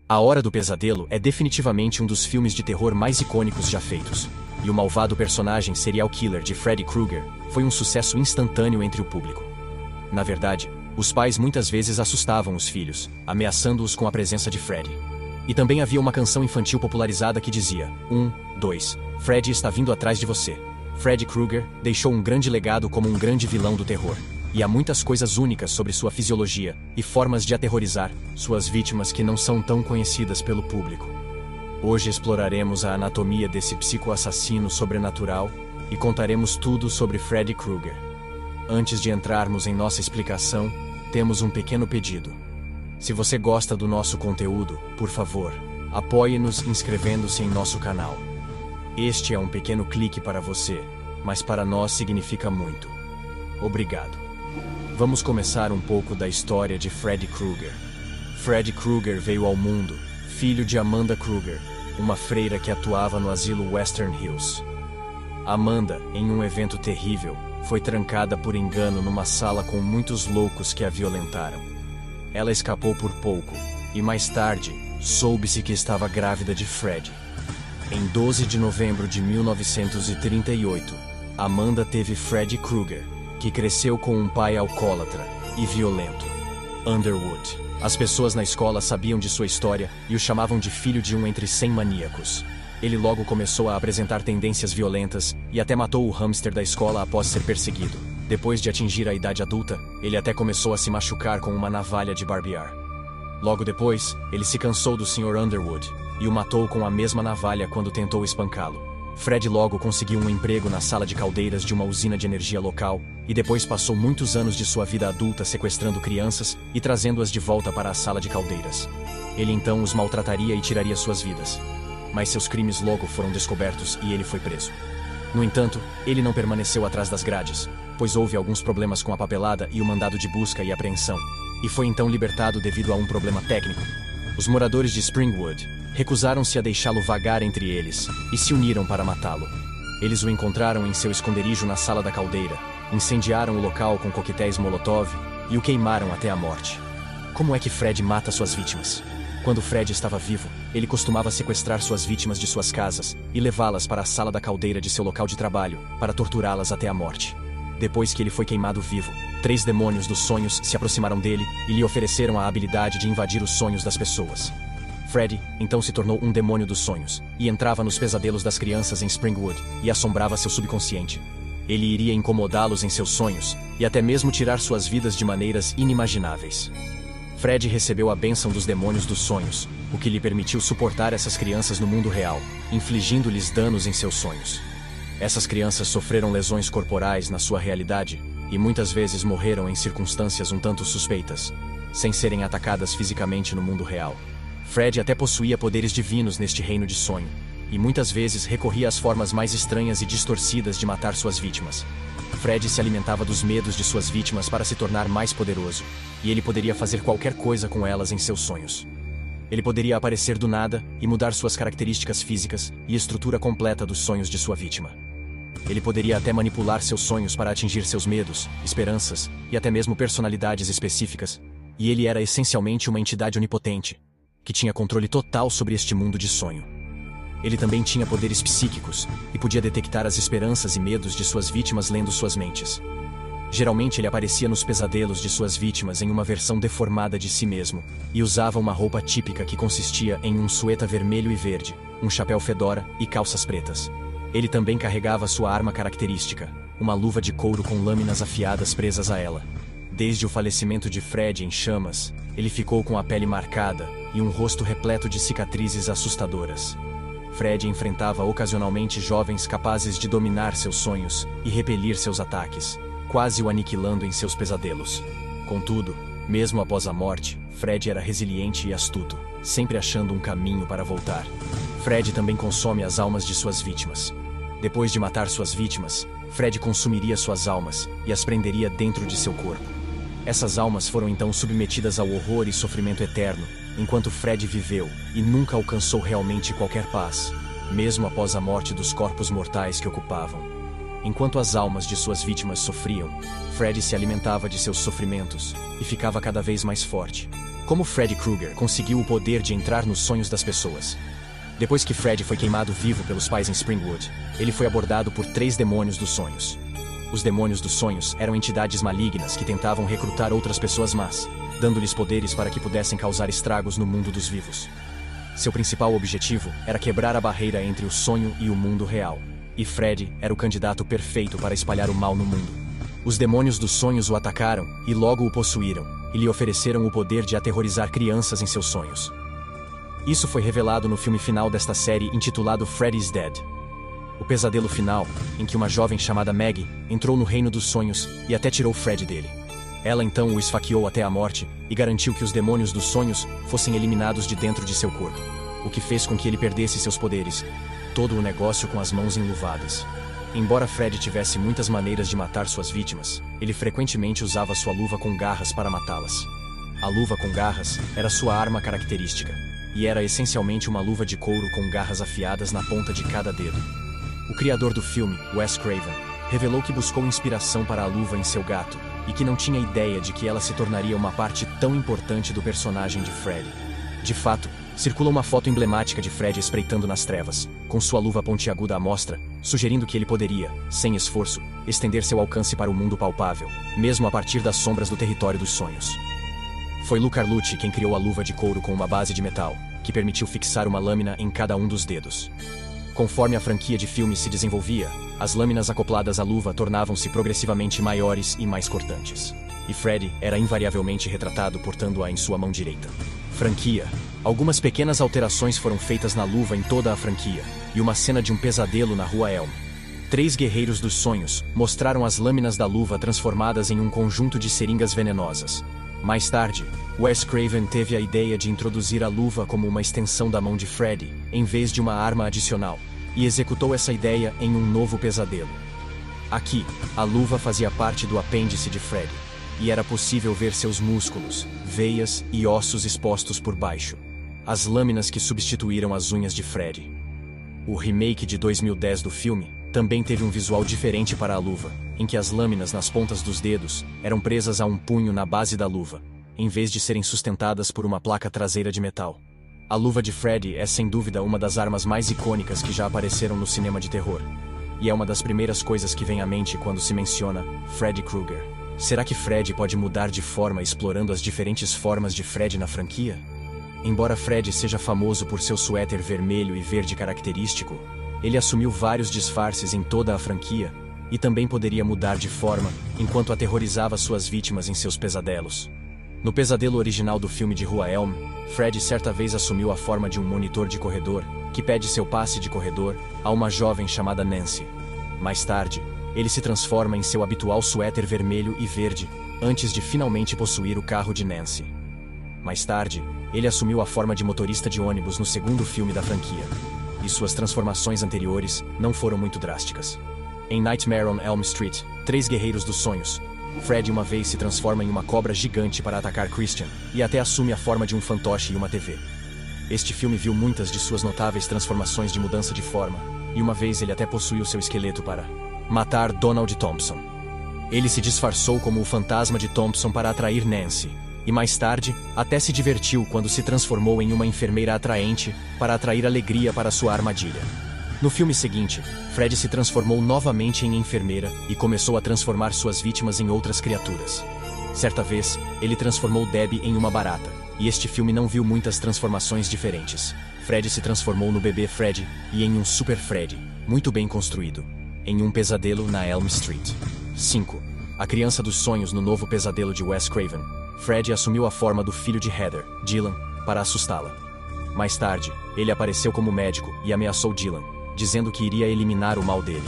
A Hora do Pesadelo é definitivamente um dos filmes de terror mais icônicos já feitos. E o malvado personagem serial killer de Freddy Krueger foi um sucesso instantâneo entre o público. Na verdade, os pais muitas vezes assustavam os filhos, ameaçando-os com a presença de Freddy. E também havia uma canção infantil popularizada que dizia: 1, 2, Freddy está vindo atrás de você. Freddy Krueger deixou um grande legado como um grande vilão do terror. E há muitas coisas únicas sobre sua fisiologia e formas de aterrorizar suas vítimas que não são tão conhecidas pelo público. Hoje exploraremos a anatomia desse psicoassassino sobrenatural e contaremos tudo sobre Freddy Krueger. Antes de entrarmos em nossa explicação, temos um pequeno pedido. Se você gosta do nosso conteúdo, por favor, apoie-nos inscrevendo-se em nosso canal. Este é um pequeno clique para você, mas para nós significa muito. Obrigado. Vamos começar um pouco da história de Freddy Krueger. Freddy Krueger veio ao mundo, filho de Amanda Krueger, uma freira que atuava no asilo Western Hills. Amanda, em um evento terrível, foi trancada por engano numa sala com muitos loucos que a violentaram. Ela escapou por pouco, e mais tarde, soube-se que estava grávida de Freddy. Em 12 de novembro de 1938, Amanda teve Freddy Krueger, que cresceu com um pai alcoólatra e violento, Underwood. As pessoas na escola sabiam de sua história e o chamavam de filho de um entre 100 maníacos. Ele logo começou a apresentar tendências violentas e até matou o hamster da escola após ser perseguido. Depois de atingir a idade adulta, ele até começou a se machucar com uma navalha de barbear. Logo depois, ele se cansou do Sr. Underwood e o matou com a mesma navalha quando tentou espancá-lo. Freddy logo conseguiu um emprego na sala de caldeiras de uma usina de energia local e depois passou muitos anos de sua vida adulta sequestrando crianças e trazendo-as de volta para a sala de caldeiras. Ele então os maltrataria e tiraria suas vidas. Mas seus crimes logo foram descobertos e ele foi preso. No entanto, ele não permaneceu atrás das grades, pois houve alguns problemas com a papelada e o mandado de busca e apreensão, e foi então libertado devido a um problema técnico. Os moradores de Springwood recusaram-se a deixá-lo vagar entre eles e se uniram para matá-lo. Eles o encontraram em seu esconderijo na sala da caldeira, incendiaram o local com coquetéis Molotov e o queimaram até a morte. Como é que Freddy mata suas vítimas? Quando Freddy estava vivo, ele costumava sequestrar suas vítimas de suas casas e levá-las para a sala da caldeira de seu local de trabalho para torturá-las até a morte. Depois que ele foi queimado vivo, 3 demônios dos sonhos se aproximaram dele e lhe ofereceram a habilidade de invadir os sonhos das pessoas. Freddy então se tornou um demônio dos sonhos e entrava nos pesadelos das crianças em Springwood e assombrava seu subconsciente. Ele iria incomodá-los em seus sonhos e até mesmo tirar suas vidas de maneiras inimagináveis. Freddy recebeu a bênção dos demônios dos sonhos, o que lhe permitiu suportar essas crianças no mundo real, infligindo-lhes danos em seus sonhos. Essas crianças sofreram lesões corporais na sua realidade e muitas vezes morreram em circunstâncias um tanto suspeitas, sem serem atacadas fisicamente no mundo real. Freddy até possuía poderes divinos neste reino de sonho, e muitas vezes recorria às formas mais estranhas e distorcidas de matar suas vítimas. Freddy se alimentava dos medos de suas vítimas para se tornar mais poderoso, e ele poderia fazer qualquer coisa com elas em seus sonhos. Ele poderia aparecer do nada e mudar suas características físicas e estrutura completa dos sonhos de sua vítima. Ele poderia até manipular seus sonhos para atingir seus medos, esperanças e até mesmo personalidades específicas, e ele era essencialmente uma entidade onipotente, que tinha controle total sobre este mundo de sonho. Ele também tinha poderes psíquicos e podia detectar as esperanças e medos de suas vítimas lendo suas mentes. Geralmente ele aparecia nos pesadelos de suas vítimas em uma versão deformada de si mesmo e usava uma roupa típica que consistia em um suéter vermelho e verde, um chapéu fedora e calças pretas. Ele também carregava sua arma característica, uma luva de couro com lâminas afiadas presas a ela. Desde o falecimento de Freddy em chamas, ele ficou com a pele marcada e um rosto repleto de cicatrizes assustadoras. Freddy enfrentava ocasionalmente jovens capazes de dominar seus sonhos e repelir seus ataques, quase o aniquilando em seus pesadelos. Contudo, mesmo após a morte, Freddy era resiliente e astuto, sempre achando um caminho para voltar. Freddy também consome as almas de suas vítimas. Depois de matar suas vítimas, Freddy consumiria suas almas e as prenderia dentro de seu corpo. Essas almas foram então submetidas ao horror e sofrimento eterno, enquanto Freddy viveu e nunca alcançou realmente qualquer paz, mesmo após a morte dos corpos mortais que ocupavam. Enquanto as almas de suas vítimas sofriam, Freddy se alimentava de seus sofrimentos e ficava cada vez mais forte. Como Freddy Krueger conseguiu o poder de entrar nos sonhos das pessoas? Depois que Freddy foi queimado vivo pelos pais em Springwood, ele foi abordado por 3 demônios dos sonhos. Os demônios dos sonhos eram entidades malignas que tentavam recrutar outras pessoas más, dando-lhes poderes para que pudessem causar estragos no mundo dos vivos. Seu principal objetivo era quebrar a barreira entre o sonho e o mundo real. E Freddy era o candidato perfeito para espalhar o mal no mundo. Os demônios dos sonhos o atacaram e logo o possuíram, e lhe ofereceram o poder de aterrorizar crianças em seus sonhos. Isso foi revelado no filme final desta série intitulado Freddy's Dead. O pesadelo final, em que uma jovem chamada Maggie entrou no reino dos sonhos e até tirou Freddy dele. Ela então o esfaqueou até a morte e garantiu que os demônios dos sonhos fossem eliminados de dentro de seu corpo, o que fez com que ele perdesse seus poderes. Todo o negócio com as mãos enluvadas. Embora Freddy tivesse muitas maneiras de matar suas vítimas, ele frequentemente usava sua luva com garras para matá-las. A luva com garras era sua arma característica, e era essencialmente uma luva de couro com garras afiadas na ponta de cada dedo. O criador do filme, Wes Craven, revelou que buscou inspiração para a luva em seu gato, e que não tinha ideia de que ela se tornaria uma parte tão importante do personagem de Freddy. De fato, circula uma foto emblemática de Freddy espreitando nas trevas, com sua luva pontiaguda à mostra, sugerindo que ele poderia, sem esforço, estender seu alcance para o mundo palpável, mesmo a partir das sombras do território dos sonhos. Foi Lou Carlucci quem criou a luva de couro com uma base de metal, que permitiu fixar uma lâmina em cada um dos dedos. Conforme a franquia de filmes se desenvolvia, as lâminas acopladas à luva tornavam-se progressivamente maiores e mais cortantes. E Freddy era invariavelmente retratado portando-a em sua mão direita. Franquia. Algumas pequenas alterações foram feitas na luva em toda a franquia, e uma cena de um pesadelo na Rua Elm. 3 guerreiros dos sonhos mostraram as lâminas da luva transformadas em um conjunto de seringas venenosas. Mais tarde, Wes Craven teve a ideia de introduzir a luva como uma extensão da mão de Freddy, em vez de uma arma adicional, e executou essa ideia em um novo pesadelo. Aqui, a luva fazia parte do apêndice de Freddy, e era possível ver seus músculos, veias e ossos expostos por baixo. As lâminas que substituíram as unhas de Freddy. O remake de 2010 do filme também teve um visual diferente para a luva, em que as lâminas nas pontas dos dedos eram presas a um punho na base da luva, em vez de serem sustentadas por uma placa traseira de metal. A luva de Freddy é sem dúvida uma das armas mais icônicas que já apareceram no cinema de terror. E é uma das primeiras coisas que vem à mente quando se menciona Freddy Krueger. Será que Freddy pode mudar de forma explorando as diferentes formas de Freddy na franquia? Embora Freddy seja famoso por seu suéter vermelho e verde característico, ele assumiu vários disfarces em toda a franquia, e também poderia mudar de forma enquanto aterrorizava suas vítimas em seus pesadelos. No pesadelo original do filme de Rua Elm, Freddy certa vez assumiu a forma de um monitor de corredor, que pede seu passe de corredor a uma jovem chamada Nancy. Mais tarde, ele se transforma em seu habitual suéter vermelho e verde, antes de finalmente possuir o carro de Nancy. Mais tarde, ele assumiu a forma de motorista de ônibus no segundo filme da franquia. E suas transformações anteriores não foram muito drásticas. Em Nightmare on Elm Street, 3 Guerreiros dos Sonhos, Freddy uma vez se transforma em uma cobra gigante para atacar Christian, e até assume a forma de um fantoche e uma TV. Este filme viu muitas de suas notáveis transformações de mudança de forma, e uma vez ele até possuiu seu esqueleto para matar Donald Thompson. Ele se disfarçou como o fantasma de Thompson para atrair Nancy, e mais tarde, até se divertiu quando se transformou em uma enfermeira atraente para atrair alegria para sua armadilha. No filme seguinte, Freddy se transformou novamente em enfermeira e começou a transformar suas vítimas em outras criaturas. Certa vez, ele transformou Debbie em uma barata, e este filme não viu muitas transformações diferentes. Freddy se transformou no bebê Freddy e em um Super Freddy, muito bem construído, em um pesadelo na Elm Street. 5. A criança dos sonhos no novo pesadelo de Wes Craven. Freddy assumiu a forma do filho de Heather, Dylan, para assustá-la. Mais tarde, ele apareceu como médico e ameaçou Dylan, dizendo que iria eliminar o mal dele.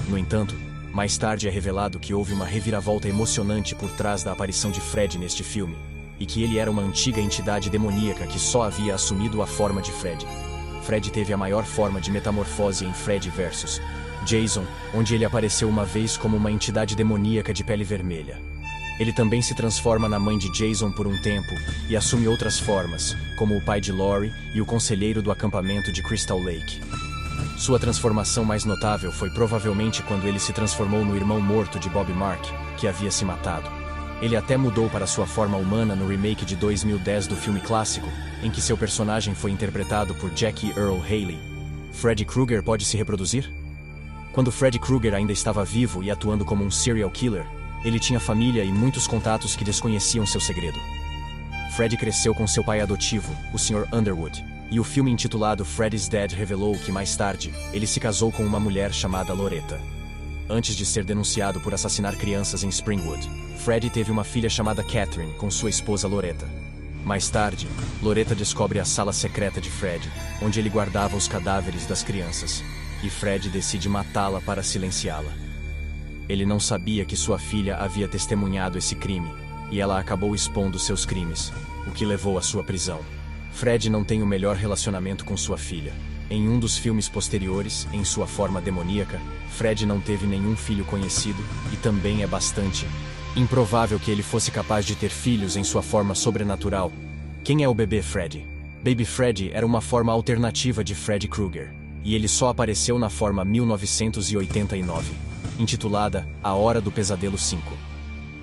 No entanto, mais tarde é revelado que houve uma reviravolta emocionante por trás da aparição de Freddy neste filme, e que ele era uma antiga entidade demoníaca que só havia assumido a forma de Freddy. Freddy teve a maior forma de metamorfose em Freddy vs. Jason, onde ele apareceu uma vez como uma entidade demoníaca de pele vermelha. Ele também se transforma na mãe de Jason por um tempo e assume outras formas, como o pai de Laurie e o conselheiro do acampamento de Crystal Lake. Sua transformação mais notável foi provavelmente quando ele se transformou no irmão morto de Bob Mark, que havia se matado. Ele até mudou para sua forma humana no remake de 2010 do filme clássico, em que seu personagem foi interpretado por Jackie Earle Haley. Freddy Krueger pode se reproduzir? Quando Freddy Krueger ainda estava vivo e atuando como um serial killer, ele tinha família e muitos contatos que desconheciam seu segredo. Freddy cresceu com seu pai adotivo, o Sr. Underwood, e o filme intitulado Freddy's Dead revelou que mais tarde, ele se casou com uma mulher chamada Loretta. Antes de ser denunciado por assassinar crianças em Springwood, Freddy teve uma filha chamada Catherine com sua esposa Loretta. Mais tarde, Loretta descobre a sala secreta de Freddy, onde ele guardava os cadáveres das crianças, e Freddy decide matá-la para silenciá-la. Ele não sabia que sua filha havia testemunhado esse crime, e ela acabou expondo seus crimes, o que levou à sua prisão. Freddy não tem o melhor relacionamento com sua filha. Em um dos filmes posteriores, em sua forma demoníaca, Freddy não teve nenhum filho conhecido, e também é bastante improvável que ele fosse capaz de ter filhos em sua forma sobrenatural. Quem é o bebê Freddy? Baby Freddy era uma forma alternativa de Freddy Krueger, e ele só apareceu na forma 1989, intitulada A Hora do Pesadelo 5.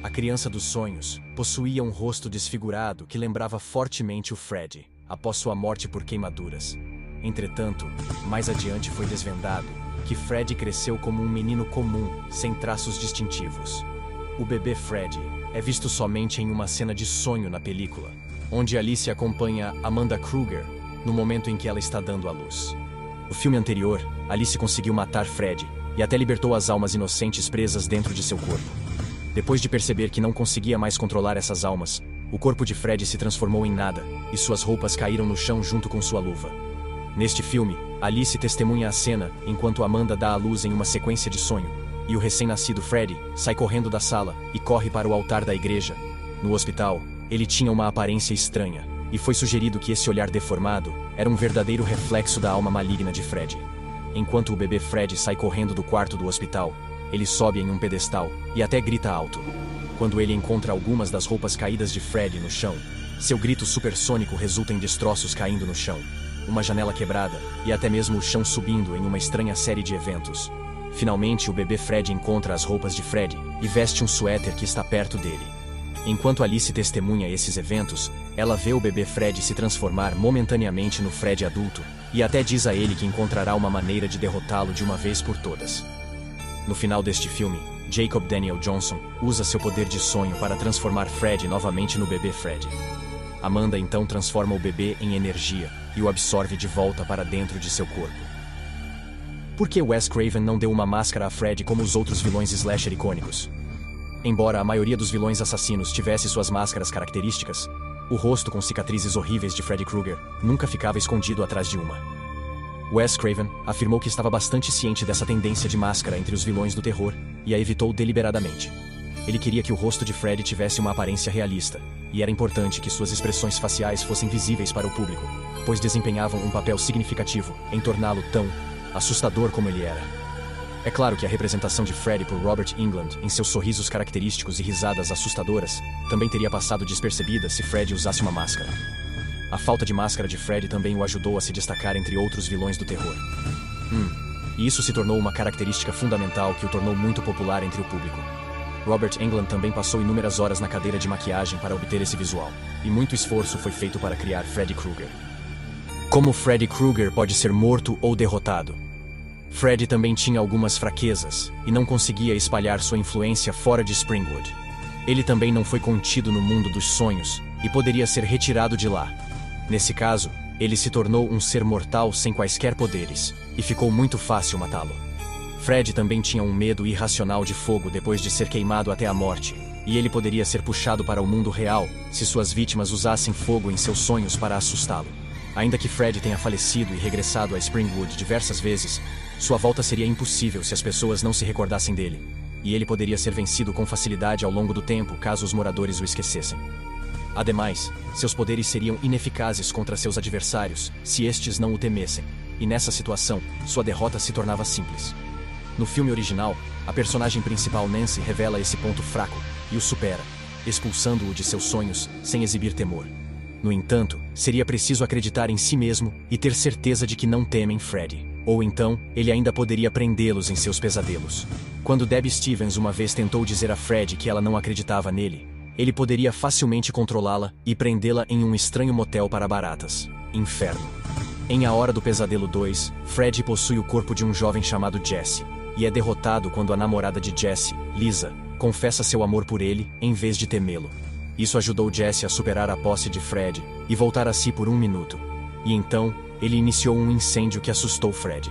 A criança dos sonhos possuía um rosto desfigurado que lembrava fortemente o Freddy, após sua morte por queimaduras. Entretanto, mais adiante foi desvendado que Freddy cresceu como um menino comum, sem traços distintivos. O bebê Freddy é visto somente em uma cena de sonho na película, onde Alice acompanha Amanda Krueger no momento em que ela está dando à luz. No filme anterior, Alice conseguiu matar Freddy e até libertou as almas inocentes presas dentro de seu corpo. Depois de perceber que não conseguia mais controlar essas almas, o corpo de Freddy se transformou em nada, e suas roupas caíram no chão junto com sua luva. Neste filme, Alice testemunha a cena enquanto Amanda dá à luz em uma sequência de sonho, e o recém-nascido Freddy sai correndo da sala e corre para o altar da igreja. No hospital, ele tinha uma aparência estranha, e foi sugerido que esse olhar deformado era um verdadeiro reflexo da alma maligna de Freddy. Enquanto o bebê Freddy sai correndo do quarto do hospital, ele sobe em um pedestal e até grita alto. Quando ele encontra algumas das roupas caídas de Freddy no chão, seu grito supersônico resulta em destroços caindo no chão, uma janela quebrada e até mesmo o chão subindo em uma estranha série de eventos. Finalmente, o bebê Freddy encontra as roupas de Freddy e veste um suéter que está perto dele. Enquanto Alice testemunha esses eventos, ela vê o bebê Freddy se transformar momentaneamente no Freddy adulto e até diz a ele que encontrará uma maneira de derrotá-lo de uma vez por todas. No final deste filme, Jacob Daniel Johnson usa seu poder de sonho para transformar Freddy novamente no bebê Freddy. Amanda então transforma o bebê em energia e o absorve de volta para dentro de seu corpo. Por que Wes Craven não deu uma máscara a Freddy como os outros vilões slasher icônicos? Embora a maioria dos vilões assassinos tivesse suas máscaras características, o rosto com cicatrizes horríveis de Freddy Krueger nunca ficava escondido atrás de uma. Wes Craven afirmou que estava bastante ciente dessa tendência de máscara entre os vilões do terror e a evitou deliberadamente. Ele queria que o rosto de Freddy tivesse uma aparência realista, e era importante que suas expressões faciais fossem visíveis para o público, pois desempenhavam um papel significativo em torná-lo tão assustador como ele era. É claro que a representação de Freddy por Robert Englund em seus sorrisos característicos e risadas assustadoras também teria passado despercebida se Freddy usasse uma máscara. A falta de máscara de Freddy também o ajudou a se destacar entre outros vilões do terror. E isso se tornou uma característica fundamental que o tornou muito popular entre o público. Robert Englund também passou inúmeras horas na cadeira de maquiagem para obter esse visual, e muito esforço foi feito para criar Freddy Krueger. Como Freddy Krueger pode ser morto ou derrotado? Freddy também tinha algumas fraquezas, e não conseguia espalhar sua influência fora de Springwood. Ele também não foi contido no mundo dos sonhos, e poderia ser retirado de lá. Nesse caso, ele se tornou um ser mortal sem quaisquer poderes, e ficou muito fácil matá-lo. Freddy também tinha um medo irracional de fogo depois de ser queimado até a morte, e ele poderia ser puxado para o mundo real se suas vítimas usassem fogo em seus sonhos para assustá-lo. Ainda que Freddy tenha falecido e regressado a Springwood diversas vezes, sua volta seria impossível se as pessoas não se recordassem dele, e ele poderia ser vencido com facilidade ao longo do tempo caso os moradores o esquecessem. Ademais, seus poderes seriam ineficazes contra seus adversários se estes não o temessem, e nessa situação, sua derrota se tornava simples. No filme original, a personagem principal Nancy revela esse ponto fraco e o supera, expulsando-o de seus sonhos sem exibir temor. No entanto, seria preciso acreditar em si mesmo e ter certeza de que não temem Freddy. Ou então, ele ainda poderia prendê-los em seus pesadelos. Quando Debbie Stevens uma vez tentou dizer a Fred que ela não acreditava nele, ele poderia facilmente controlá-la e prendê-la em um estranho motel para baratas. Inferno. Em A Hora do Pesadelo 2, Fred possui o corpo de um jovem chamado Jesse, e é derrotado quando a namorada de Jesse, Lisa, confessa seu amor por ele, em vez de temê-lo. Isso ajudou Jesse a superar a posse de Fred e voltar a si por um minuto. E então, ele iniciou um incêndio que assustou Fred.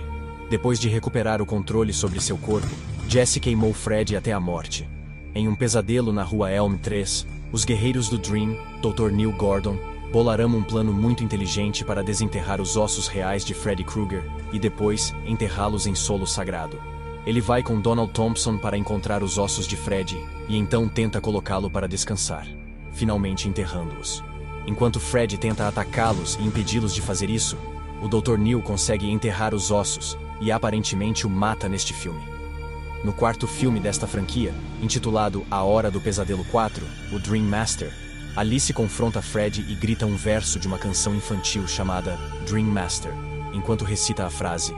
Depois de recuperar o controle sobre seu corpo, Jesse queimou Fred até a morte. Em um pesadelo na Rua Elm 3, os guerreiros do Dream, Dr. Neil Gordon, bolarão um plano muito inteligente para desenterrar os ossos reais de Freddy Krueger e depois enterrá-los em solo sagrado. Ele vai com Donald Thompson para encontrar os ossos de Freddy e então tenta colocá-lo para descansar, finalmente enterrando-os. Enquanto Freddy tenta atacá-los e impedi-los de fazer isso, o Dr. Neil consegue enterrar os ossos e aparentemente o mata neste filme. No quarto filme desta franquia, intitulado A Hora do Pesadelo 4, o Dream Master, Alice confronta Freddy e grita um verso de uma canção infantil chamada Dream Master, enquanto recita a frase: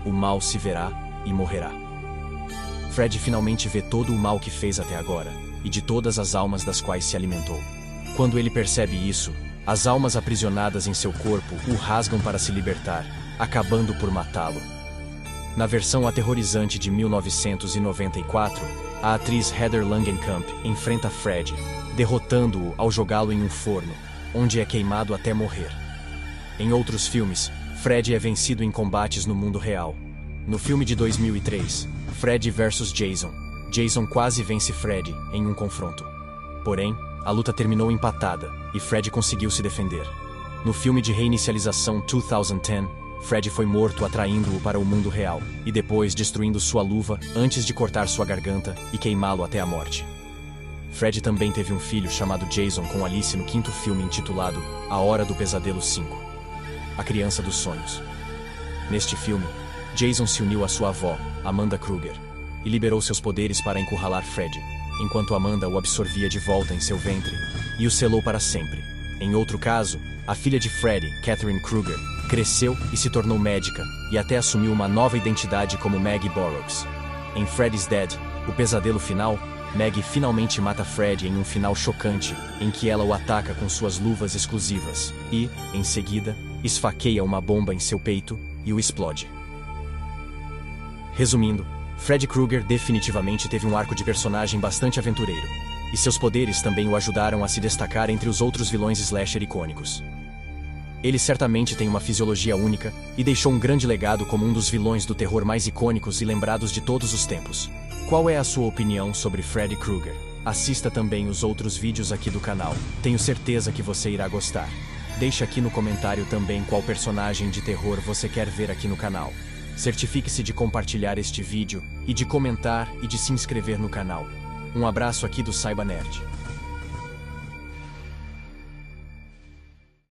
"O mal se verá e morrerá." Freddy finalmente vê todo o mal que fez até agora, e de todas as almas das quais se alimentou. Quando ele percebe isso, as almas aprisionadas em seu corpo o rasgam para se libertar, acabando por matá-lo. Na versão aterrorizante de 1994, a atriz Heather Langenkamp enfrenta Freddy, derrotando-o ao jogá-lo em um forno, onde é queimado até morrer. Em outros filmes, Freddy é vencido em combates no mundo real. No filme de 2003, Freddy vs Jason, Jason quase vence Freddy em um confronto. Porém, a luta terminou empatada e Freddy conseguiu se defender. No filme de reinicialização 2010, Freddy foi morto atraindo-o para o mundo real e depois destruindo sua luva antes de cortar sua garganta e queimá-lo até a morte. Freddy também teve um filho chamado Jason com Alice no quinto filme intitulado A Hora do Pesadelo 5, A Criança dos Sonhos. Neste filme, Jason se uniu à sua avó, Amanda Krueger, e liberou seus poderes para encurralar Freddy, enquanto Amanda o absorvia de volta em seu ventre e o selou para sempre. Em outro caso, a filha de Freddy, Catherine Krueger, cresceu e se tornou médica e até assumiu uma nova identidade como Maggie Burroughs. Em Freddy's Dead, o pesadelo final, Maggie finalmente mata Freddy em um final chocante, em que ela o ataca com suas luvas exclusivas e, em seguida, esfaqueia uma bomba em seu peito e o explode. Resumindo, Freddy Krueger definitivamente teve um arco de personagem bastante aventureiro, e seus poderes também o ajudaram a se destacar entre os outros vilões slasher icônicos. Ele certamente tem uma fisiologia única e deixou um grande legado como um dos vilões do terror mais icônicos e lembrados de todos os tempos. Qual é a sua opinião sobre Freddy Krueger? Assista também os outros vídeos aqui do canal, tenho certeza que você irá gostar. Deixe aqui no comentário também qual personagem de terror você quer ver aqui no canal. Certifique-se de compartilhar este vídeo, e de comentar e de se inscrever no canal. Um abraço aqui do Saiba Nerd.